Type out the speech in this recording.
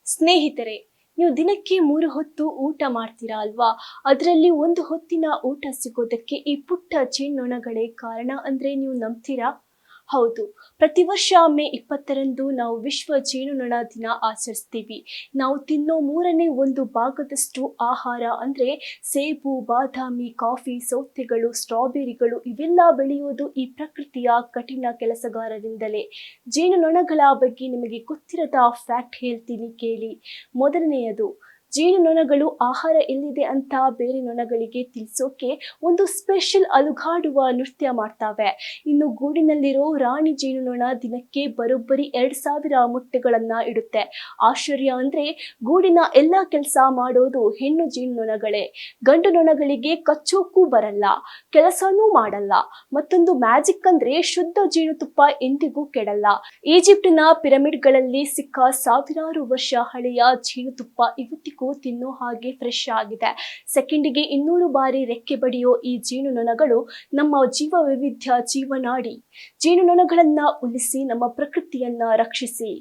ಸ್ನೇಹಿತರೆ, ನೀವು ದಿನಕ್ಕೆ 3 ಹೊತ್ತು ಊಟ ಮಾಡ್ತೀರಾ ಅಲ್ವಾ? ಅದರಲ್ಲಿ ಒಂದು ಹೊತ್ತಿನ ಊಟ ಸಿಗೋದಕ್ಕೆ ಈ ಪುಟ್ಟ ಜೇನ್ನೊಣಗಳೇ ಕಾರಣ ಅಂದ್ರೆ ನೀವು ನಂಬ್ತೀರಾ? ಹೌದು, ಪ್ರತಿ ವರ್ಷ ಮೇ 20ರಂದು ನಾವು ವಿಶ್ವ ಜೇನುನೊಣ ದಿನ ಆಚರಿಸ್ತೀವಿ. ನಾವು ತಿನ್ನೋ 1/3 ಆಹಾರ ಅಂದ್ರೆ ಸೇಬು, ಬಾದಾಮಿ, ಕಾಫಿ, ಸೌತೆಗಳು, ಸ್ಟ್ರಾಬೆರಿಗಳು ಇವೆಲ್ಲ ಬೆಳೆಯೋದು ಈ ಪ್ರಕೃತಿಯ ಕಠಿಣ ಕೆಲಸಗಾರರಿಂದಲೇ. ಜೇನುನೊಣಗಳ ಬಗ್ಗೆ ನಿಮಗೆ ಗೊತ್ತಿರದ ಫ್ಯಾಕ್ಟ್ ಹೇಳ್ತೀನಿ ಕೇಳಿ. ಮೊದಲನೆಯದು, ಜೇನುನೊಣಗಳು ಆಹಾರ ಎಲ್ಲಿದೆ ಅಂತ ಬೇರೆ ನೊಣಗಳಿಗೆ ತಿಳಿಸೋಕೆ ಒಂದು ಸ್ಪೆಷಲ್ ಅಲುಗಾಡುವ ನೃತ್ಯ ಮಾಡ್ತಾವೆ. ಇನ್ನು ಗೂಡಿನಲ್ಲಿರೋ ರಾಣಿ ಜೇನುನೊಣ ದಿನಕ್ಕೆ ಬರೋಬ್ಬರಿ 2000 ಮೊಟ್ಟೆಗಳನ್ನ ಇಡುತ್ತೆ. ಆಶ್ಚರ್ಯ ಅಂದ್ರೆ ಗೂಡಿನ ಎಲ್ಲಾ ಕೆಲಸ ಮಾಡೋದು ಹೆಣ್ಣು ಜೇನುನೊಣಗಳೇ. ಗಂಡು ನೊಣಗಳಿಗೆ ಕಚ್ಚೋಕ್ಕೂ ಬರಲ್ಲ, ಕೆಲಸನೂ ಮಾಡಲ್ಲ. ಮತ್ತೊಂದು ಮ್ಯಾಜಿಕ್ ಅಂದ್ರೆ ಶುದ್ಧ ಜೇನುತುಪ್ಪ ಎಂದಿಗೂ ಕೆಡಲ್ಲ. ಈಜಿಪ್ಟಿನ ಪಿರಮಿಡ್ಗಳಲ್ಲಿ ಸಿಕ್ಕ ಸಾವಿರಾರು ವರ್ಷ ಹಳೆಯ ಜೇನುತುಪ್ಪ ಇವತ್ತಿಗೂ ತಿನ್ನೋ ಹಾಗೆ ಫ್ರೆಶ್ ಆಗಿದೆ. ಸೆಕೆಂಡಿಗೆ 200 ಬಾರಿ ರೆಕ್ಕೆ ಬಡಿಯೋ ಈ ಜೇನುನೊಣಗಳು ನಮ್ಮ ಜೀವ ವೈವಿಧ್ಯ ಜೀವನಾಡಿ. ಜೇನುನೊಣಗಳನ್ನ ಉಳಿಸಿ, ನಮ್ಮ ಪ್ರಕೃತಿಯನ್ನ ರಕ್ಷಿಸಿ.